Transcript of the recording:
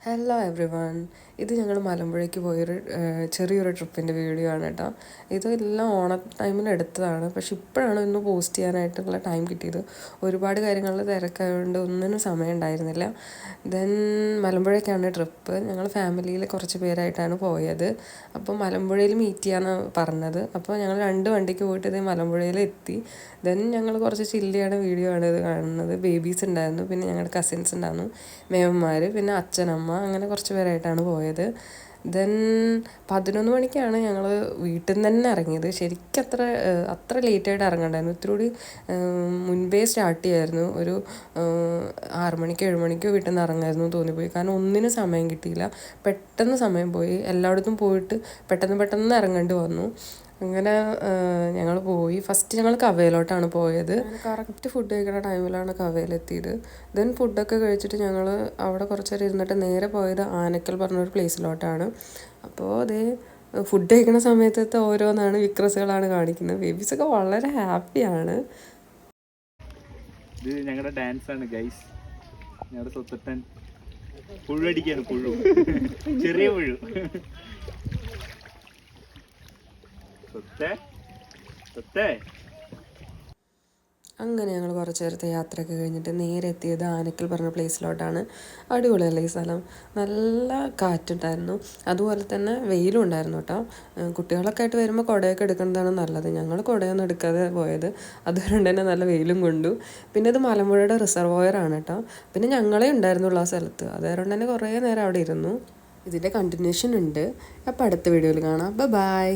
Hello every one. ഇത് ഞങ്ങൾ മലമ്പുഴയ്ക്ക് പോയൊരു ചെറിയൊരു ട്രിപ്പിൻ്റെ വീഡിയോ ആണ് കേട്ടോ. ഇതെല്ലാം ഓണ ടൈമിൽ എടുത്തതാണ്. പക്ഷെ ഇപ്പോഴാണ് ഇന്ന് പോസ്റ്റ് ചെയ്യാനായിട്ടുള്ള ടൈം കിട്ടിയത്. ഒരുപാട് കാര്യങ്ങളിൽ തിരക്കായതുകൊണ്ട് ഒന്നിനും സമയം ഉണ്ടായിരുന്നില്ല. ദെൻ മലമ്പുഴയ്ക്കാണ് ട്രിപ്പ്. ഞങ്ങൾ ഫാമിലിയിൽ കുറച്ച് പേരായിട്ടാണ് പോയത്. അപ്പോൾ മലമ്പുഴയിൽ മീറ്റ് ചെയ്യാനാണ് പറഞ്ഞത്. അപ്പോൾ ഞങ്ങൾ 2 വണ്ടിക്ക് പോയിട്ട് ഇത് മലമ്പുഴയിൽ എത്തി. ദെൻ ഞങ്ങൾ കുറച്ച് ചില്ലിയാണ് വീഡിയോ ആണ് ഇത് കാണുന്നത്. ബേബീസ് ഉണ്ടായിരുന്നു, പിന്നെ ഞങ്ങളുടെ കസിൻസ് ഉണ്ടായിരുന്നു, മേമന്മാർ, പിന്നെ അച്ഛനമ്മ, അങ്ങനെ കുറച്ച് പേരായിട്ടാണ് പോയത്. ദെൻ 11 മണിക്കാണ് ഞങ്ങൾ വീട്ടിൽ നിന്ന് തന്നെ ഇറങ്ങിയത്. ശരിക്കും അത്ര ലേറ്റായിട്ട് ഇറങ്ങണ്ടായിരുന്നു. ഇത്തിരി കൂടി മുൻപേ സ്റ്റാർട്ട് ചെയ്യായിരുന്നു. ഒരു 6 മണിക്കോ 7 മണിക്കോ വീട്ടിൽ നിന്ന് ഇറങ്ങായിരുന്നു തോന്നിപ്പോയി. കാരണം ഒന്നിനും സമയം കിട്ടിയില്ല. പെട്ടെന്ന് സമയം പോയി. എല്ലായിടത്തും പോയിട്ട് പെട്ടെന്ന് ഇറങ്ങേണ്ടി വന്നു. അങ്ങനെ ഞങ്ങൾ പോയി. ഫസ്റ്റ് ഞങ്ങൾ കവയിലോട്ടാണ് പോയത്. കറക്റ്റ് ഫുഡ് കഴിക്കുന്ന ടൈമിലാണ് കവയിലെത്തിയത്. ദെൻ ഫുഡൊക്കെ കഴിച്ചിട്ട് ഞങ്ങൾ അവിടെ കുറച്ച് നേരം ഇരുന്നിട്ട് നേരെ പോയത് ആനക്കൽ പറഞ്ഞൊരു പ്ലേസിലോട്ടാണ്. അപ്പോൾ അതേ ഫുഡ് കഴിക്കുന്ന സമയത്തത്തെ ഓരോന്നാണ് വിക്രസുകളാണ് കാണിക്കുന്നത്. ബേബീസൊക്കെ വളരെ ഹാപ്പിയാണ്. ഇത് ഞങ്ങളുടെ ഡാൻസ് ആണ് ഗൈസ്. ഞങ്ങളുടെ സ്വത്തട്ടൻ പുഴടിക്കാണ്. ചെറിയ പുഴു. അങ്ങനെ ഞങ്ങൾ കുറച്ച് നേരത്തെ യാത്രയൊക്കെ കഴിഞ്ഞിട്ട് നേരെ എത്തിയത് ആനക്കൽ പറഞ്ഞ പ്ലേസിലോട്ടാണ്. അടിപൊളിയല്ലേ ഈ സ്ഥലം. നല്ല കാറ്റുണ്ടായിരുന്നു, അതുപോലെ തന്നെ വെയിലും ഉണ്ടായിരുന്നു കേട്ടോ. കുട്ടികളൊക്കെ ആയിട്ട് വരുമ്പോൾ കുടയൊക്കെ എടുക്കുന്നതാണ് നല്ലത്. ഞങ്ങൾ കുടയൊന്നും എടുക്കാതെ പോയത്, അതുകൊണ്ട് തന്നെ നല്ല വെയിലും കൊണ്ടു. പിന്നെ ഇത് മലമ്പുഴയുടെ റിസർവോയറാണ് കേട്ടോ. പിന്നെ ഞങ്ങളെ ഉണ്ടായിരുന്നുള്ളൂ ആ സ്ഥലത്ത്, അതുകൊണ്ട് തന്നെ കുറേ നേരം അവിടെ ഇരുന്നു. ഇതിൻ്റെ കണ്ടിന്യൂഷൻ ഉണ്ട്. അപ്പോൾ അടുത്ത വീഡിയോയിൽ കാണാം. ബൈ.